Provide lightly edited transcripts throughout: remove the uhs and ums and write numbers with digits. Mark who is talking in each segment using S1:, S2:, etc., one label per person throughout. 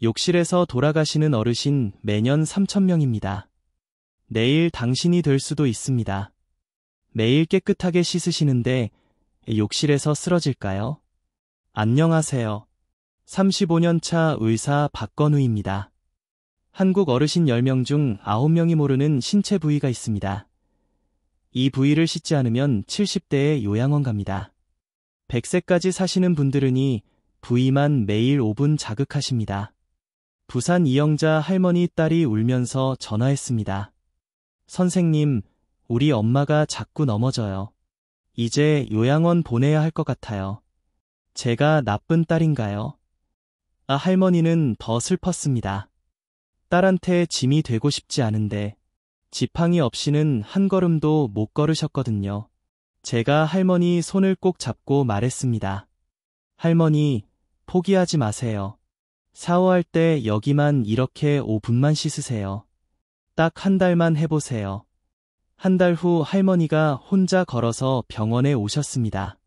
S1: 욕실에서 돌아가시는 어르신 매년 3,000명입니다. 내일 당신이 될 수도 있습니다. 매일 깨끗하게 씻으시는데 욕실에서 쓰러질까요? 안녕하세요. 35년 차 의사 박건우입니다. 한국 어르신 10명 중 9명이 모르는 신체 부위가 있습니다. 이 부위를 씻지 않으면 70대에 요양원 갑니다. 100세까지 사시는 분들은 이 부위만 매일 5분 자극하십니다. 부산 이영자 할머니 딸이 울면서 전화했습니다. 선생님, 우리 엄마가 자꾸 넘어져요. 이제 요양원 보내야 할 것 같아요. 제가 나쁜 딸인가요? 할머니는 더 슬펐습니다. 딸한테 짐이 되고 싶지 않은데 지팡이 없이는 한 걸음도 못 걸으셨거든요. 제가 할머니 손을 꼭 잡고 말했습니다. 할머니, 포기하지 마세요. 샤워할 때 여기만 이렇게 5분만 씻으세요. 딱 한 달만 해보세요. 한 달 후 할머니가 혼자 걸어서 병원에 오셨습니다.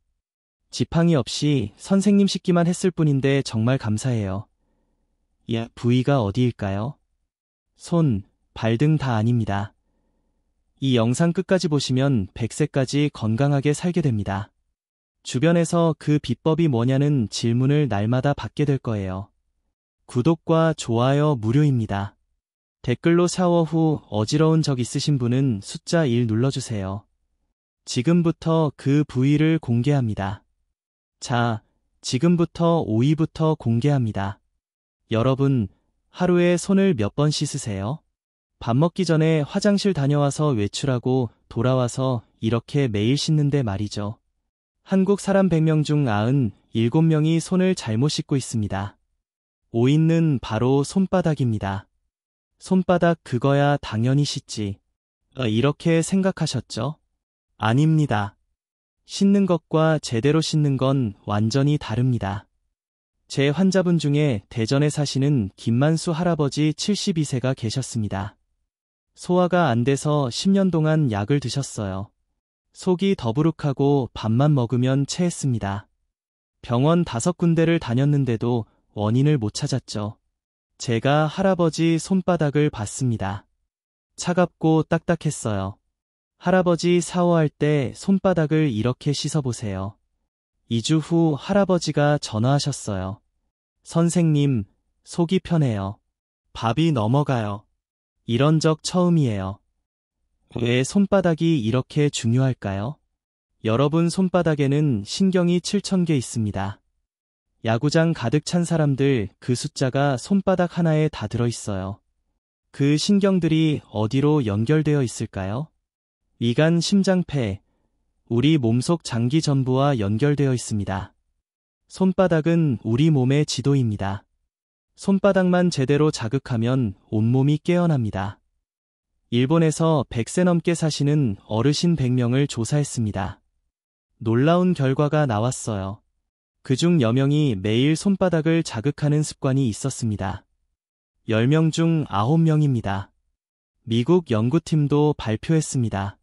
S1: 지팡이 없이 선생님 씻기만 했을 뿐인데 정말 감사해요. 부위가 어디일까요? 손, 발 등 다 아닙니다. 이 영상 끝까지 보시면 100세까지 건강하게 살게 됩니다. 주변에서 그 비법이 뭐냐는 질문을 날마다 받게 될 거예요. 구독과 좋아요 무료입니다. 댓글로 샤워 후 어지러운 적 있으신 분은 숫자 1 눌러주세요. 지금부터 그 부위를 공개합니다. 자, 지금부터 5위부터 공개합니다. 여러분, 하루에 손을 몇 번 씻으세요? 밥 먹기 전에 화장실 다녀와서 외출하고 돌아와서 이렇게 매일 씻는데 말이죠. 한국 사람 100명 중 97명이 손을 잘못 씻고 있습니다. 5위는 바로 손바닥입니다. 손바닥 그거야 당연히 씻지. 이렇게 생각하셨죠? 아닙니다. 씻는 것과 제대로 씻는 건 완전히 다릅니다. 제 환자분 중에 대전에 사시는 김만수 할아버지 72세가 계셨습니다. 소화가 안 돼서 10년 동안 약을 드셨어요. 속이 더부룩하고 밥만 먹으면 체했습니다. 병원 5군데를 다녔는데도 원인을 못 찾았죠. 제가 할아버지 손바닥을 봤습니다. 차갑고 딱딱했어요. 할아버지 샤워할 때 손바닥을 이렇게 씻어보세요. 2주 후 할아버지가 전화하셨어요. 선생님, 속이 편해요. 밥이 넘어가요. 이런 적 처음이에요. 왜 손바닥이 이렇게 중요할까요? 여러분 손바닥에는 신경이 7,000개 있습니다. 야구장 가득 찬 사람들 그 숫자가 손바닥 하나에 다 들어있어요. 그 신경들이 어디로 연결되어 있을까요? 위간, 심장, 폐, 우리 몸속 장기 전부와 연결되어 있습니다. 손바닥은 우리 몸의 지도입니다. 손바닥만 제대로 자극하면 온몸이 깨어납니다. 일본에서 100세 넘게 사시는 어르신 100명을 조사했습니다. 놀라운 결과가 나왔어요. 그중 10명이 매일 손바닥을 자극하는 습관이 있었습니다. 10명 중 9명입니다. 미국 연구팀도 발표했습니다.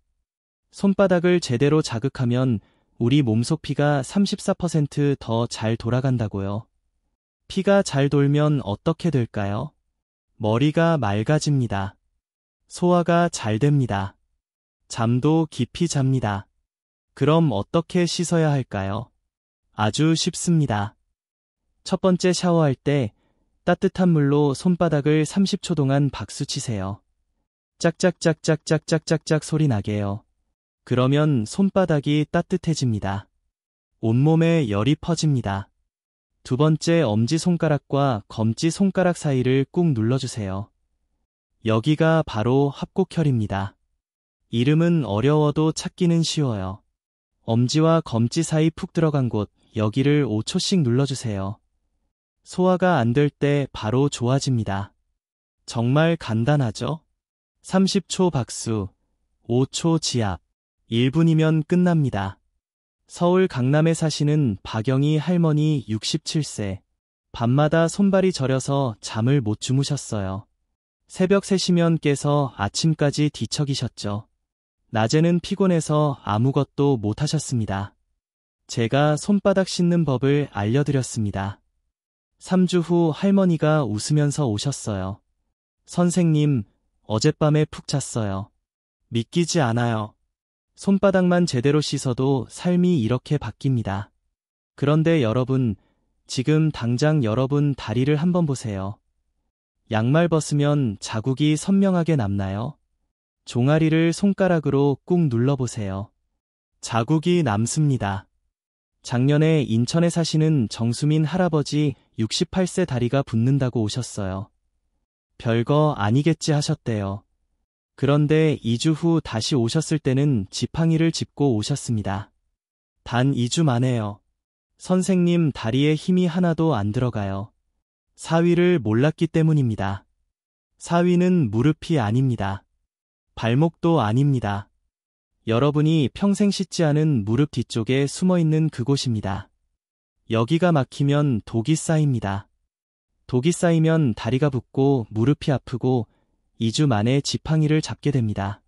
S1: 손바닥을 제대로 자극하면 우리 몸속 피가 34% 더 잘 돌아간다고요. 피가 잘 돌면 어떻게 될까요? 머리가 맑아집니다. 소화가 잘 됩니다. 잠도 깊이 잡니다. 그럼 어떻게 씻어야 할까요? 아주 쉽습니다. 첫 번째 샤워할 때 따뜻한 물로 손바닥을 30초 동안 박수 치세요. 짝짝짝짝짝짝짝짝 소리 나게요. 그러면 손바닥이 따뜻해집니다. 온몸에 열이 퍼집니다. 두 번째 엄지손가락과 검지손가락 사이를 꾹 눌러주세요. 여기가 바로 합곡혈입니다. 이름은 어려워도 찾기는 쉬워요. 엄지와 검지 사이 푹 들어간 곳, 여기를 5초씩 눌러주세요. 소화가 안 될 때 바로 좋아집니다. 정말 간단하죠? 30초 박수, 5초 지압, 1분이면 끝납니다. 서울 강남에 사시는 박영희 할머니 67세. 밤마다 손발이 저려서 잠을 못 주무셨어요. 새벽 3시면 깨서 아침까지 뒤척이셨죠. 낮에는 피곤해서 아무것도 못 하셨습니다. 제가 손바닥 씻는 법을 알려드렸습니다. 3주 후 할머니가 웃으면서 오셨어요. 선생님, 어젯밤에 푹 잤어요. 믿기지 않아요. 손바닥만 제대로 씻어도 삶이 이렇게 바뀝니다. 그런데 여러분, 지금 당장 여러분 다리를 한번 보세요. 양말 벗으면 자국이 선명하게 남나요? 종아리를 손가락으로 꾹 눌러보세요. 자국이 남습니다. 작년에 인천에 사시는 정수민 할아버지 68세 다리가 붓는다고 오셨어요. 별거 아니겠지 하셨대요. 그런데 2주 후 다시 오셨을 때는 지팡이를 짚고 오셨습니다. 단 2주 만에요. 선생님 다리에 힘이 하나도 안 들어가요. 사위를 몰랐기 때문입니다. 사위는 무릎이 아닙니다. 발목도 아닙니다. 여러분이 평생 씻지 않은 무릎 뒤쪽에 숨어있는 그곳입니다. 여기가 막히면 독이 쌓입니다. 독이 쌓이면 다리가 붓고 무릎이 아프고 2주 만에 지팡이를 잡게 됩니다.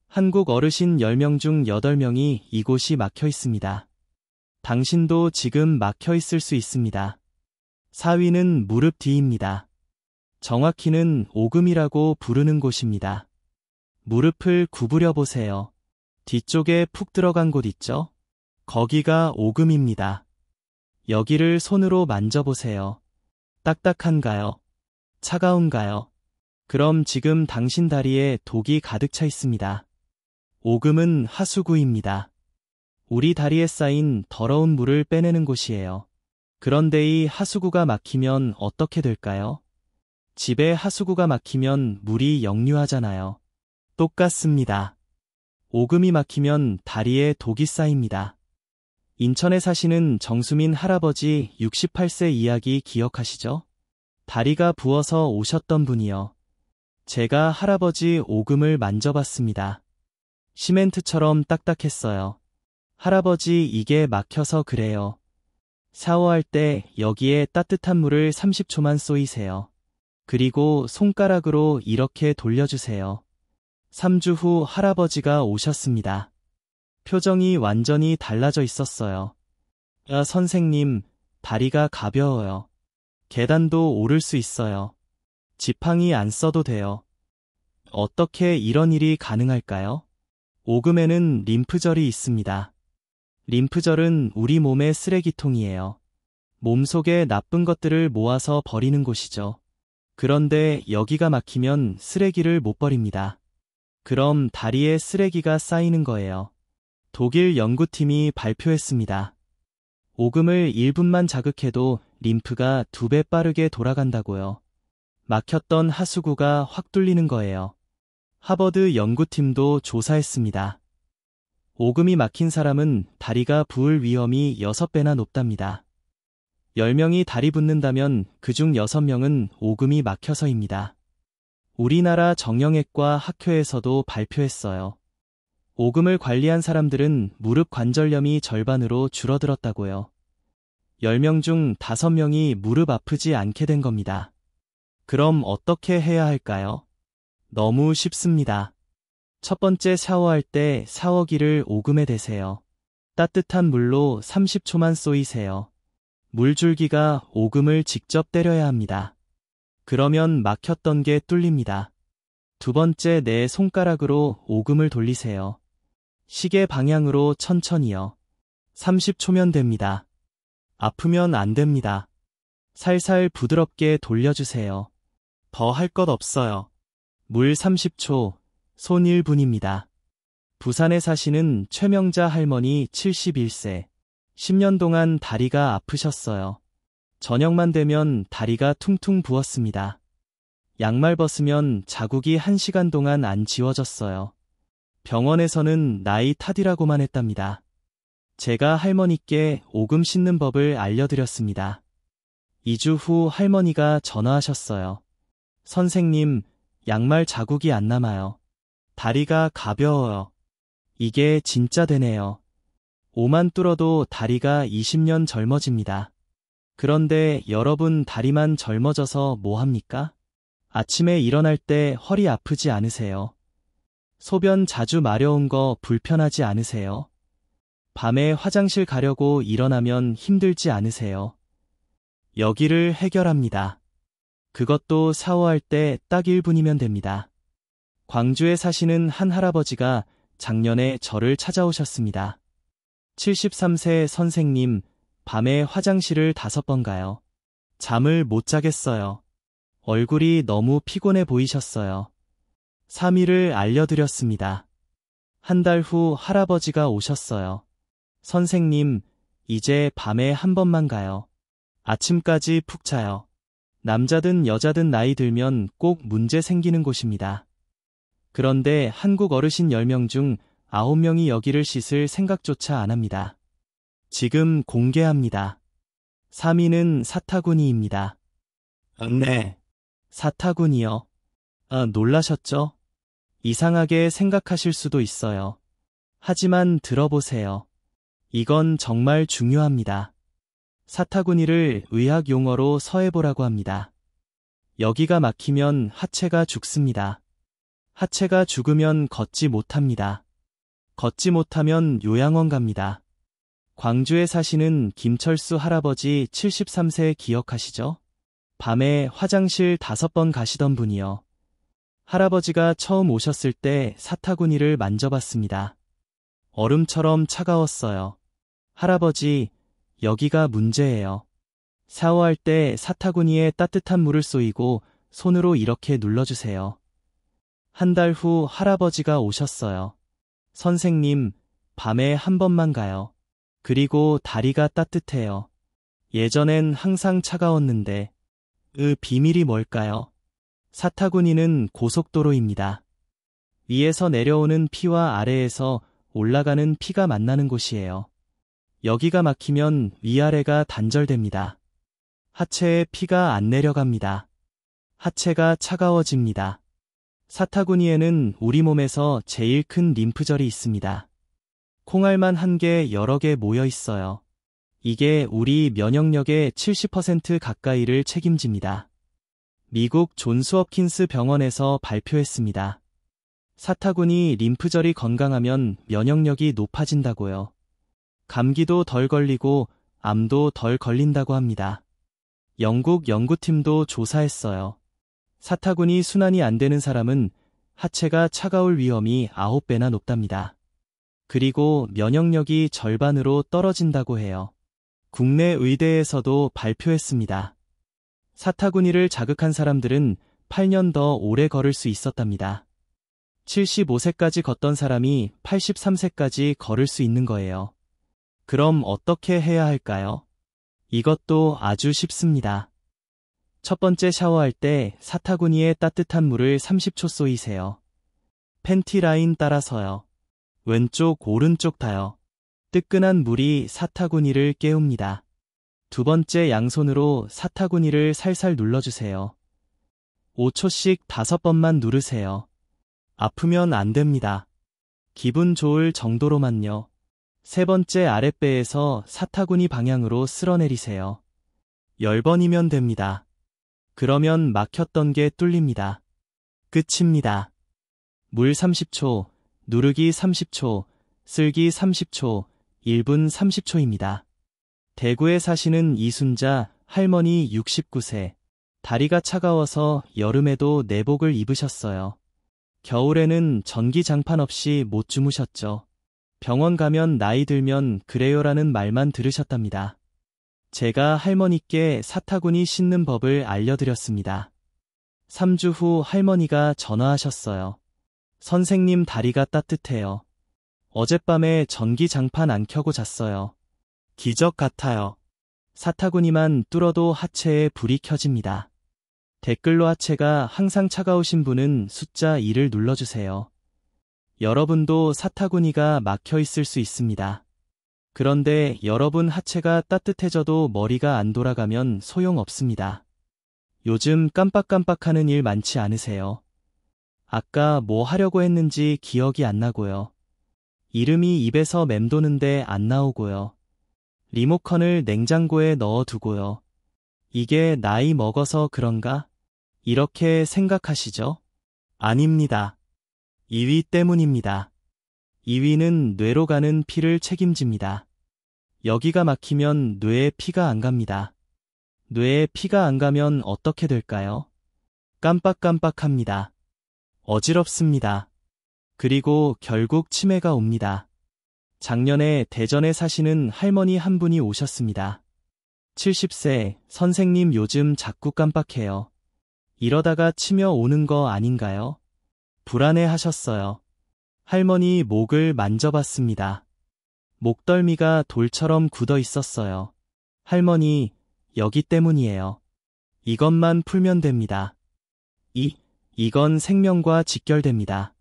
S1: 한국 어르신 10명 중 8명이 이곳이 막혀 있습니다. 당신도 지금 막혀 있을 수 있습니다. 사위는 무릎 뒤입니다. 정확히는 오금이라고 부르는 곳입니다. 무릎을 구부려 보세요. 뒤쪽에 푹 들어간 곳 있죠? 거기가 오금입니다. 여기를 손으로 만져보세요. 딱딱한가요? 차가운가요? 그럼 지금 당신 다리에 독이 가득 차 있습니다. 오금은 하수구입니다. 우리 다리에 쌓인 더러운 물을 빼내는 곳이에요. 그런데 이 하수구가 막히면 어떻게 될까요? 집에 하수구가 막히면 물이 역류하잖아요. 똑같습니다. 오금이 막히면 다리에 독이 쌓입니다. 인천에 사시는 정수민 할아버지 68세 이야기 기억하시죠? 다리가 부어서 오셨던 분이요. 제가 할아버지 오금을 만져봤습니다. 시멘트처럼 딱딱했어요. 할아버지 이게 막혀서 그래요. 샤워할 때 여기에 따뜻한 물을 30초만 쏘이세요. 그리고 손가락으로 이렇게 돌려주세요. 3주 후 할아버지가 오셨습니다. 표정이 완전히 달라져 있었어요. 야, 선생님, 다리가 가벼워요. 계단도 오를 수 있어요. 지팡이 안 써도 돼요. 어떻게 이런 일이 가능할까요? 오금에는 림프절이 있습니다. 림프절은 우리 몸의 쓰레기통이에요. 몸속에 나쁜 것들을 모아서 버리는 곳이죠. 그런데 여기가 막히면 쓰레기를 못 버립니다. 그럼 다리에 쓰레기가 쌓이는 거예요. 독일 연구팀이 발표했습니다. 오금을 1분만 자극해도 림프가 2배 빠르게 돌아간다고요. 막혔던 하수구가 확 뚫리는 거예요. 하버드 연구팀도 조사했습니다. 오금이 막힌 사람은 다리가 부을 위험이 6배나 높답니다. 10명이 다리 붓는다면 그중 6명은 오금이 막혀서입니다. 우리나라 정형외과 학회에서도 발표했어요. 오금을 관리한 사람들은 무릎 관절염이 절반으로 줄어들었다고요. 10명 중 5명이 무릎 아프지 않게 된 겁니다. 그럼 어떻게 해야 할까요? 너무 쉽습니다. 첫 번째 샤워할 때 샤워기를 오금에 대세요. 따뜻한 물로 30초만 쏘이세요. 물줄기가 오금을 직접 때려야 합니다. 그러면 막혔던 게 뚫립니다. 두 번째 내 손가락으로 오금을 돌리세요. 시계 방향으로 천천히요. 30초면 됩니다. 아프면 안 됩니다. 살살 부드럽게 돌려주세요. 더 할 것 없어요. 물 30초, 손 1분입니다. 부산에 사시는 최명자 할머니 71세. 10년 동안 다리가 아프셨어요. 저녁만 되면 다리가 퉁퉁 부었습니다. 양말 벗으면 자국이 1시간 동안 안 지워졌어요. 병원에서는 나이 탓이라고만 했답니다. 제가 할머니께 오금 씻는 법을 알려드렸습니다. 2주 후 할머니가 전화하셨어요. 선생님, 양말 자국이 안 남아요. 다리가 가벼워요. 이게 진짜 되네요. 오만 뚫어도 다리가 20년 젊어집니다. 그런데 여러분 다리만 젊어져서 뭐 합니까? 아침에 일어날 때 허리 아프지 않으세요? 소변 자주 마려운 거 불편하지 않으세요? 밤에 화장실 가려고 일어나면 힘들지 않으세요? 여기를 해결합니다. 그것도 샤워할 때 딱 1분이면 됩니다. 광주에 사시는 한 할아버지가 작년에 저를 찾아오셨습니다. 73세 선생님, 밤에 화장실을 5번 가요. 잠을 못 자겠어요. 얼굴이 너무 피곤해 보이셨어요. 3일을 알려드렸습니다. 한 달 후 할아버지가 오셨어요. 선생님, 이제 밤에 한 번만 가요. 아침까지 푹 자요. 남자든 여자든 나이 들면 꼭 문제 생기는 곳입니다. 그런데 한국 어르신 10명 중 9명이 여기를 씻을 생각조차 안 합니다. 지금 공개합니다. 3위는 사타구니입니다. 네. 사타구니요. 놀라셨죠? 이상하게 생각하실 수도 있어요. 하지만 들어보세요. 이건 정말 중요합니다. 사타구니를 의학 용어로 서해보라고 합니다. 여기가 막히면 하체가 죽습니다. 하체가 죽으면 걷지 못합니다. 걷지 못하면 요양원 갑니다. 광주에 사시는 김철수 할아버지 73세 기억하시죠? 밤에 화장실 5번 가시던 분이요. 할아버지가 처음 오셨을 때 사타구니를 만져봤습니다. 얼음처럼 차가웠어요. 할아버지, 여기가 문제예요. 샤워할 때 사타구니에 따뜻한 물을 쏘이고 손으로 이렇게 눌러주세요. 한 달 후 할아버지가 오셨어요. 선생님, 밤에 한 번만 가요. 그리고 다리가 따뜻해요. 예전엔 항상 차가웠는데, 비밀이 뭘까요? 사타구니는 고속도로입니다. 위에서 내려오는 피와 아래에서 올라가는 피가 만나는 곳이에요. 여기가 막히면 위아래가 단절됩니다. 하체에 피가 안 내려갑니다. 하체가 차가워집니다. 사타구니에는 우리 몸에서 제일 큰 림프절이 있습니다. 콩알만 한 개 여러 개 모여 있어요. 이게 우리 면역력의 70% 가까이를 책임집니다. 미국 존스 홉킨스 병원에서 발표했습니다. 사타구니 림프절이 건강하면 면역력이 높아진다고요. 감기도 덜 걸리고 암도 덜 걸린다고 합니다. 영국 연구팀도 조사했어요. 사타구니 순환이 안 되는 사람은 하체가 차가울 위험이 9배나 높답니다. 그리고 면역력이 절반으로 떨어진다고 해요. 국내 의대에서도 발표했습니다. 사타구니를 자극한 사람들은 8년 더 오래 걸을 수 있었답니다. 75세까지 걷던 사람이 83세까지 걸을 수 있는 거예요. 그럼 어떻게 해야 할까요? 이것도 아주 쉽습니다. 첫 번째 샤워할 때 사타구니에 따뜻한 물을 30초 쏘이세요. 팬티 라인 따라서요. 왼쪽 오른쪽 다요. 뜨끈한 물이 사타구니를 깨웁니다. 두 번째 양손으로 사타구니를 살살 눌러주세요. 5초씩 5번만 누르세요. 아프면 안 됩니다. 기분 좋을 정도로만요. 세 번째 아랫배에서 사타구니 방향으로 쓸어내리세요. 10번이면 됩니다. 그러면 막혔던 게 뚫립니다. 끝입니다. 물 30초, 누르기 30초, 쓸기 30초, 1분 30초입니다. 대구에 사시는 이순자 할머니 69세. 다리가 차가워서 여름에도 내복을 입으셨어요. 겨울에는 전기장판 없이 못 주무셨죠. 병원 가면 나이 들면 그래요라는 말만 들으셨답니다. 제가 할머니께 사타구니 씻는 법을 알려드렸습니다. 3주 후 할머니가 전화하셨어요. 선생님 다리가 따뜻해요. 어젯밤에 전기장판 안 켜고 잤어요. 기적 같아요. 사타구니만 뚫어도 하체에 불이 켜집니다. 댓글로 하체가 항상 차가우신 분은 숫자 2를 눌러주세요. 여러분도 사타구니가 막혀 있을 수 있습니다. 그런데 여러분 하체가 따뜻해져도 머리가 안 돌아가면 소용없습니다. 요즘 깜빡깜빡하는 일 많지 않으세요? 아까 뭐 하려고 했는지 기억이 안 나고요. 이름이 입에서 맴도는데 안 나오고요. 리모컨을 냉장고에 넣어두고요. 이게 나이 먹어서 그런가? 이렇게 생각하시죠? 아닙니다. 이위 때문입니다. 이위는 뇌로 가는 피를 책임집니다. 여기가 막히면 뇌에 피가 안 갑니다. 뇌에 피가 안 가면 어떻게 될까요? 깜빡깜빡합니다. 어지럽습니다. 그리고 결국 치매가 옵니다. 작년에 대전에 사시는 할머니 한 분이 오셨습니다. 70세, 선생님 요즘 자꾸 깜빡해요. 이러다가 치매 오는 거 아닌가요? 불안해 하셨어요. 할머니 목을 만져봤습니다. 목덜미가 돌처럼 굳어 있었어요. 할머니, 여기 때문이에요. 이것만 풀면 됩니다. 이건 생명과 직결됩니다.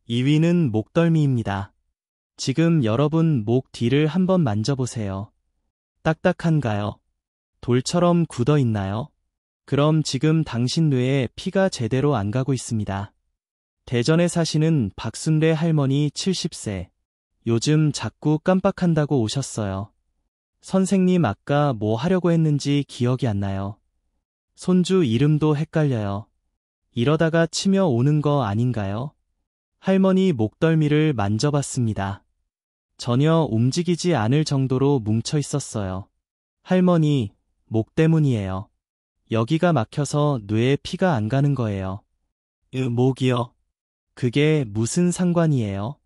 S1: 2위는 목덜미입니다. 지금 여러분 목 뒤를 한번 만져보세요. 딱딱한가요? 돌처럼 굳어 있나요? 그럼 지금 당신 뇌에 피가 제대로 안 가고 있습니다. 대전에 사시는 박순래 할머니 70세. 요즘 자꾸 깜빡한다고 오셨어요. 선생님 아까 뭐 하려고 했는지 기억이 안 나요. 손주 이름도 헷갈려요. 이러다가 치매 오는 거 아닌가요? 할머니 목덜미를 만져봤습니다. 전혀 움직이지 않을 정도로 뭉쳐 있었어요. 할머니, 목 때문이에요. 여기가 막혀서 뇌에 피가 안 가는 거예요. 목이요? 그게 무슨 상관이에요?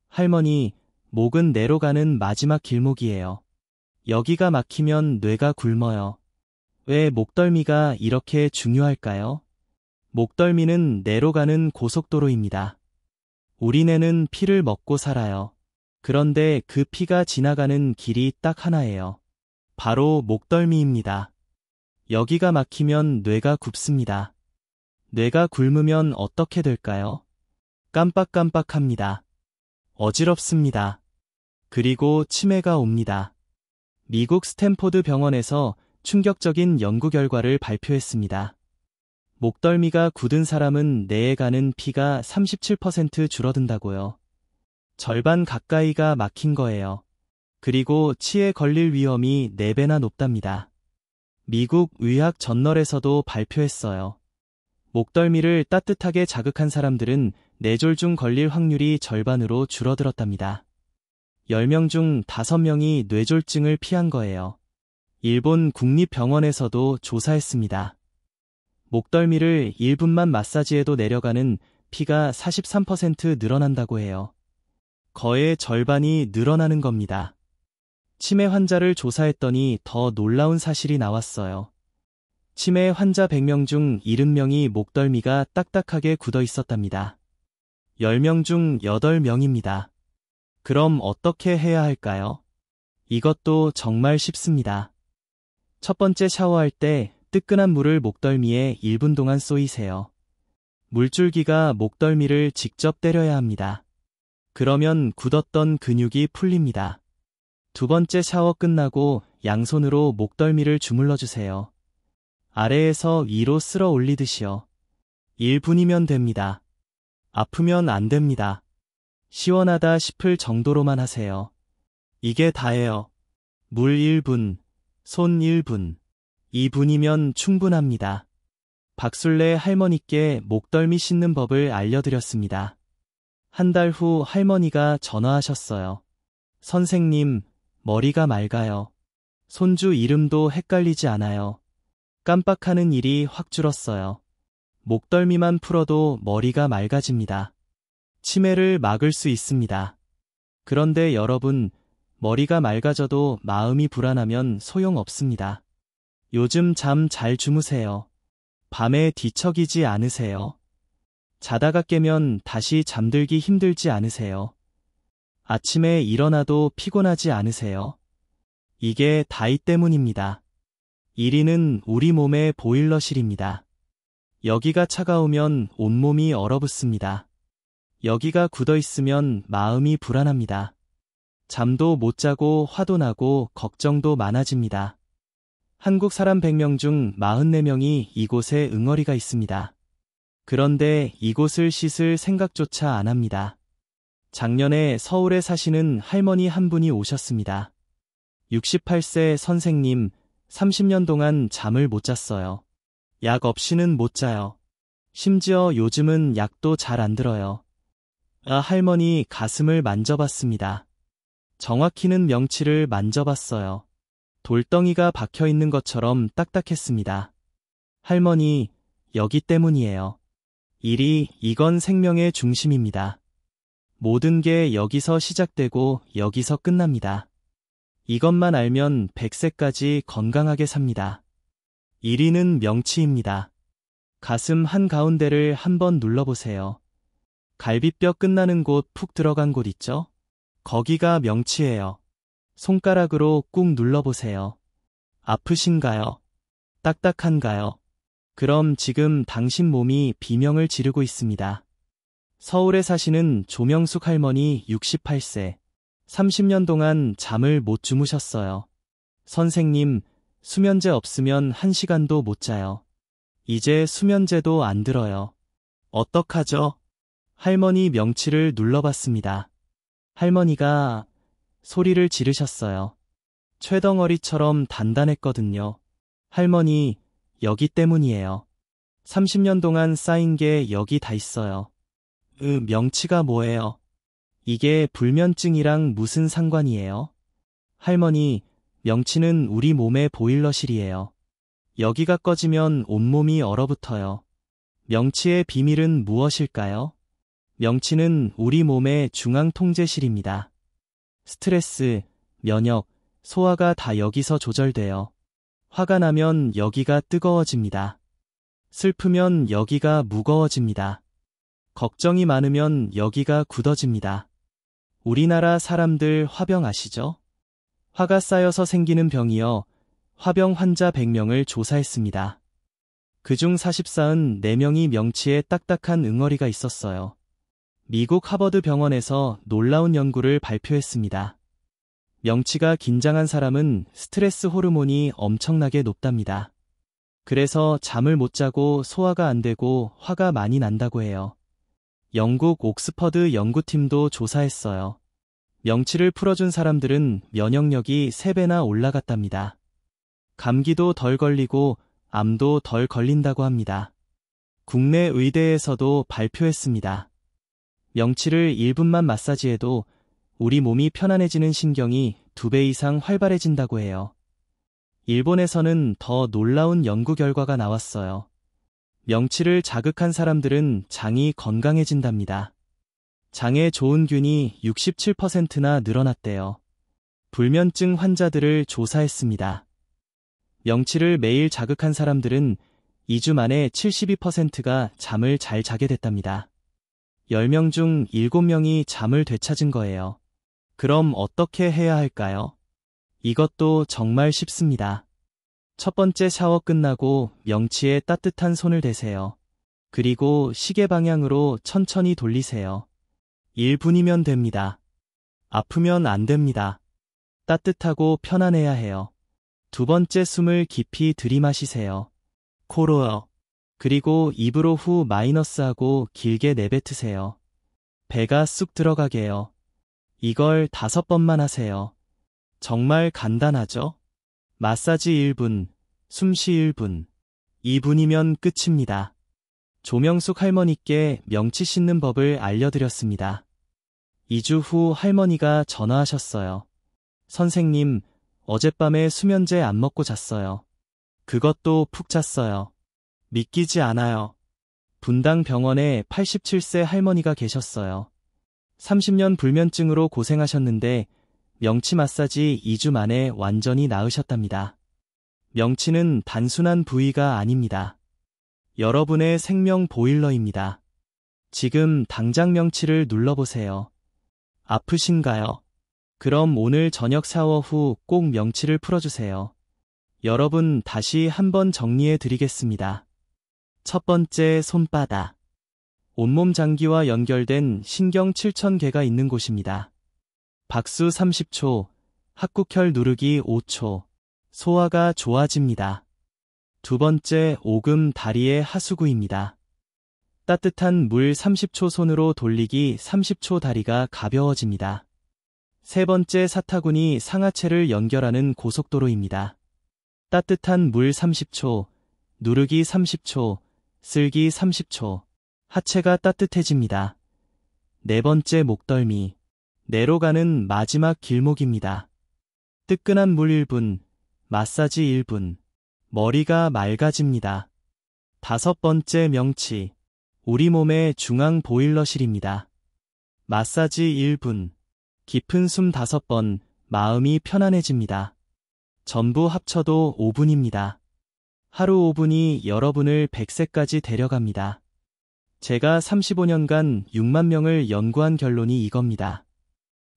S1: 할머니, 목은 뇌로 가는 마지막 길목이에요. 여기가 막히면 뇌가 굶어요. 왜 목덜미가 이렇게 중요할까요? 목덜미는 뇌로 가는 고속도로입니다. 우리 뇌는 피를 먹고 살아요. 그런데 그 피가 지나가는 길이 딱 하나예요. 바로 목덜미입니다. 여기가 막히면 뇌가 굽습니다. 뇌가 굶으면 어떻게 될까요? 깜빡깜빡합니다. 어지럽습니다. 그리고 치매가 옵니다. 미국 스탠포드 병원에서 충격적인 연구 결과를 발표했습니다. 목덜미가 굳은 사람은 뇌에 가는 피가 37% 줄어든다고요. 절반 가까이가 막힌 거예요. 그리고 치에 걸릴 위험이 4배나 높답니다. 미국 의학 저널에서도 발표했어요. 목덜미를 따뜻하게 자극한 사람들은 뇌졸중 걸릴 확률이 절반으로 줄어들었답니다. 10명 중 5명이 뇌졸중을 피한 거예요. 일본 국립병원에서도 조사했습니다. 목덜미를 1분만 마사지해도 내려가는 피가 43% 늘어난다고 해요. 거의 절반이 늘어나는 겁니다. 치매 환자를 조사했더니 더 놀라운 사실이 나왔어요. 치매 환자 100명 중 70명이 목덜미가 딱딱하게 굳어 있었답니다. 10명 중 8명입니다. 그럼 어떻게 해야 할까요? 이것도 정말 쉽습니다. 첫 번째 샤워할 때 뜨끈한 물을 목덜미에 1분 동안 쏘이세요. 물줄기가 목덜미를 직접 때려야 합니다. 그러면 굳었던 근육이 풀립니다. 두 번째 샤워 끝나고 양손으로 목덜미를 주물러 주세요. 아래에서 위로 쓸어 올리듯이요. 1분이면 됩니다. 아프면 안 됩니다. 시원하다 싶을 정도로만 하세요. 이게 다예요. 물 1분, 손 1분, 2분이면 충분합니다. 박순래 할머니께 목덜미 씻는 법을 알려드렸습니다. 한 달 후 할머니가 전화하셨어요. 선생님, 머리가 맑아요. 손주 이름도 헷갈리지 않아요. 깜빡하는 일이 확 줄었어요. 목덜미만 풀어도 머리가 맑아집니다. 치매를 막을 수 있습니다. 그런데 여러분, 머리가 맑아져도 마음이 불안하면 소용없습니다. 요즘 잠 잘 주무세요. 밤에 뒤척이지 않으세요. 자다가 깨면 다시 잠들기 힘들지 않으세요. 아침에 일어나도 피곤하지 않으세요. 이게 다이 때문입니다. 1위는 우리 몸의 보일러실입니다. 여기가 차가우면 온몸이 얼어붙습니다. 여기가 굳어 있으면 마음이 불안합니다. 잠도 못 자고 화도 나고 걱정도 많아집니다. 한국 사람 100명 중 44명이 이곳에 응어리가 있습니다. 그런데 이곳을 씻을 생각조차 안 합니다. 작년에 서울에 사시는 할머니 한 분이 오셨습니다. 68세 선생님, 30년 동안 잠을 못 잤어요. 약 없이는 못 자요. 심지어 요즘은 약도 잘 안 들어요. 할머니 가슴을 만져봤습니다. 정확히는 명치를 만져봤어요. 돌덩이가 박혀 있는 것처럼 딱딱했습니다. 할머니, 여기 때문이에요. 이건 생명의 중심입니다. 모든 게 여기서 시작되고 여기서 끝납니다. 이것만 알면 100세까지 건강하게 삽니다. 1위는 명치입니다. 가슴 한가운데를 한번 눌러보세요. 갈비뼈 끝나는 곳 푹 들어간 곳 있죠? 거기가 명치예요. 손가락으로 꾹 눌러보세요. 아프신가요? 딱딱한가요? 그럼 지금 당신 몸이 비명을 지르고 있습니다. 서울에 사시는 조명숙 할머니 68세. 30년 동안 잠을 못 주무셨어요. 선생님, 수면제 없으면 1시간도 못 자요. 이제 수면제도 안 들어요. 어떡하죠? 할머니 명치를 눌러봤습니다. 할머니가 소리를 지르셨어요. 쇳덩어리처럼 단단했거든요. 할머니, 여기 때문이에요. 30년 동안 쌓인 게 여기 다 있어요. 명치가 뭐예요? 이게 불면증이랑 무슨 상관이에요? 할머니, 명치는 우리 몸의 보일러실이에요. 여기가 꺼지면 온몸이 얼어붙어요. 명치의 비밀은 무엇일까요? 명치는 우리 몸의 중앙통제실입니다. 스트레스, 면역, 소화가 다 여기서 조절돼요. 화가 나면 여기가 뜨거워집니다. 슬프면 여기가 무거워집니다. 걱정이 많으면 여기가 굳어집니다. 우리나라 사람들 화병 아시죠? 화가 쌓여서 생기는 병이요. 화병 환자 100명을 조사했습니다. 그중 44명이 명치에 딱딱한 응어리가 있었어요. 미국 하버드 병원에서 놀라운 연구를 발표했습니다. 명치가 긴장한 사람은 스트레스 호르몬이 엄청나게 높답니다. 그래서 잠을 못 자고 소화가 안 되고 화가 많이 난다고 해요. 영국 옥스퍼드 연구팀도 조사했어요. 명치를 풀어준 사람들은 면역력이 3배나 올라갔답니다. 감기도 덜 걸리고 암도 덜 걸린다고 합니다. 국내 의대에서도 발표했습니다. 명치를 1분만 마사지해도 우리 몸이 편안해지는 신경이 2배 이상 활발해진다고 해요. 일본에서는 더 놀라운 연구 결과가 나왔어요. 명치를 자극한 사람들은 장이 건강해진답니다. 장에 좋은 균이 67%나 늘어났대요. 불면증 환자들을 조사했습니다. 명치를 매일 자극한 사람들은 2주 만에 72%가 잠을 잘 자게 됐답니다. 10명 중 7명이 잠을 되찾은 거예요. 그럼 어떻게 해야 할까요? 이것도 정말 쉽습니다. 첫 번째 샤워 끝나고 명치에 따뜻한 손을 대세요. 그리고 시계 방향으로 천천히 돌리세요. 1분이면 됩니다. 아프면 안 됩니다. 따뜻하고 편안해야 해요. 두 번째 숨을 깊이 들이마시세요. 코로요. 그리고 입으로 후 마이너스하고 길게 내뱉으세요. 배가 쑥 들어가게요. 이걸 5번만 하세요. 정말 간단하죠? 마사지 1분, 숨쉬 1분, 2분이면 끝입니다. 조명숙 할머니께 명치 씻는 법을 알려드렸습니다. 2주 후 할머니가 전화하셨어요. 선생님, 어젯밤에 수면제 안 먹고 잤어요. 그것도 푹 잤어요. 믿기지 않아요. 분당 병원에 87세 할머니가 계셨어요. 30년 불면증으로 고생하셨는데 명치 마사지 2주 만에 완전히 나으셨답니다. 명치는 단순한 부위가 아닙니다. 여러분의 생명 보일러입니다. 지금 당장 명치를 눌러보세요. 아프신가요? 그럼 오늘 저녁 샤워 후 꼭 명치를 풀어주세요. 여러분 다시 한번 정리해 드리겠습니다. 첫 번째, 손바닥. 온몸 장기와 연결된 신경 7000개가 있는 곳입니다. 박수 30초, 합국혈 누르기 5초, 소화가 좋아집니다. 두 번째, 오금 다리의 하수구입니다. 따뜻한 물 30초 손으로 돌리기 30초 다리가 가벼워집니다. 세 번째, 사타구니 상하체를 연결하는 고속도로입니다. 따뜻한 물 30초, 누르기 30초, 쓸기 30초, 하체가 따뜻해집니다. 네 번째, 목덜미. 내로 가는 마지막 길목입니다. 뜨끈한 물 1분, 마사지 1분. 머리가 맑아집니다. 5번째 명치. 우리 몸의 중앙 보일러실입니다. 마사지 1분. 깊은 숨 5번. 마음이 편안해집니다. 전부 합쳐도 5분입니다. 하루 5분이 여러분을 100세까지 데려갑니다. 제가 35년간 6만 명을 연구한 결론이 이겁니다.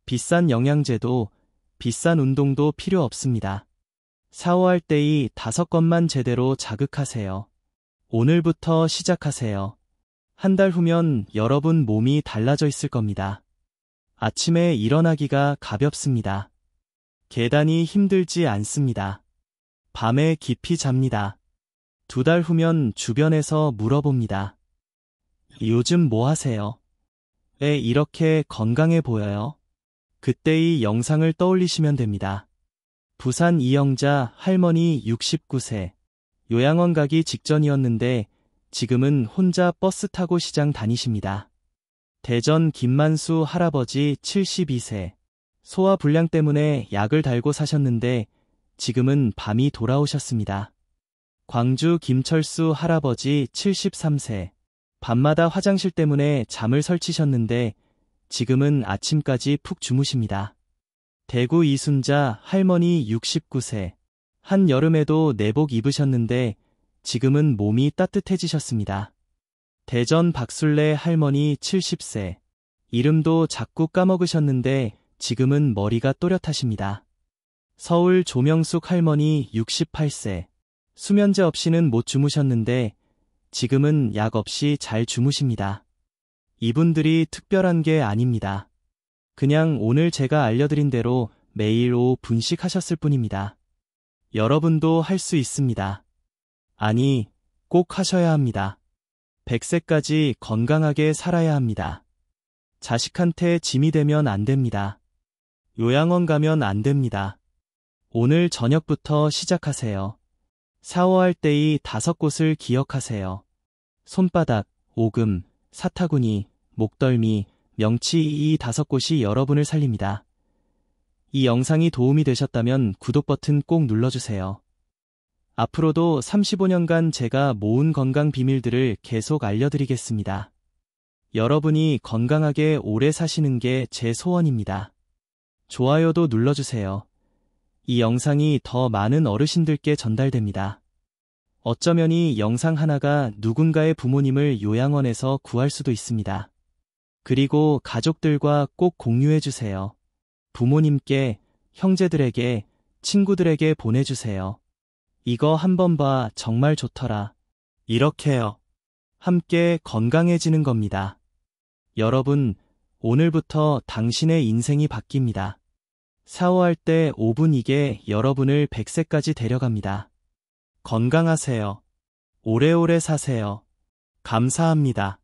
S1: 비싼 영양제도, 비싼 운동도 필요 없습니다. 샤워할 때의 5건만 제대로 자극하세요. 오늘부터 시작하세요. 한 달 후면 여러분 몸이 달라져 있을 겁니다. 아침에 일어나기가 가볍습니다. 계단이 힘들지 않습니다. 밤에 깊이 잡니다. 2달 후면 주변에서 물어봅니다. 요즘 뭐 하세요? 왜 이렇게 건강해 보여요? 그때의 영상을 떠올리시면 됩니다. 부산 이영자 할머니 69세. 요양원 가기 직전이었는데 지금은 혼자 버스 타고 시장 다니십니다. 대전 김만수 할아버지 72세. 소화불량 때문에 약을 달고 사셨는데 지금은 밤이 돌아오셨습니다. 광주 김철수 할아버지 73세. 밤마다 화장실 때문에 잠을 설치셨는데 지금은 아침까지 푹 주무십니다. 대구 이순자 할머니 69세. 한여름에도 내복 입으셨는데 지금은 몸이 따뜻해지셨습니다. 대전 박술래 할머니 70세. 이름도 자꾸 까먹으셨는데 지금은 머리가 또렷하십니다. 서울 조명숙 할머니 68세. 수면제 없이는 못 주무셨는데 지금은 약 없이 잘 주무십니다. 이분들이 특별한 게 아닙니다. 그냥 오늘 제가 알려드린 대로 매일 5분씩 하셨을 뿐입니다. 여러분도 할 수 있습니다. 아니, 꼭 하셔야 합니다. 100세까지 건강하게 살아야 합니다. 자식한테 짐이 되면 안 됩니다. 요양원 가면 안 됩니다. 오늘 저녁부터 시작하세요. 샤워할 때의 5곳을 기억하세요. 손바닥, 오금, 사타구니, 목덜미, 명치 이 5곳이 여러분을 살립니다. 이 영상이 도움이 되셨다면 구독 버튼 꼭 눌러주세요. 앞으로도 35년간 제가 모은 건강 비밀들을 계속 알려드리겠습니다. 여러분이 건강하게 오래 사시는 게 제 소원입니다. 좋아요도 눌러주세요. 이 영상이 더 많은 어르신들께 전달됩니다. 어쩌면 이 영상 하나가 누군가의 부모님을 요양원에서 구할 수도 있습니다. 그리고 가족들과 꼭 공유해주세요. 부모님께, 형제들에게, 친구들에게 보내주세요. 이거 한번 봐, 정말 좋더라. 이렇게요. 함께 건강해지는 겁니다. 여러분, 오늘부터 당신의 인생이 바뀝니다. 샤워할 때 5분 이게 여러분을 100세까지 데려갑니다. 건강하세요. 오래오래 사세요. 감사합니다.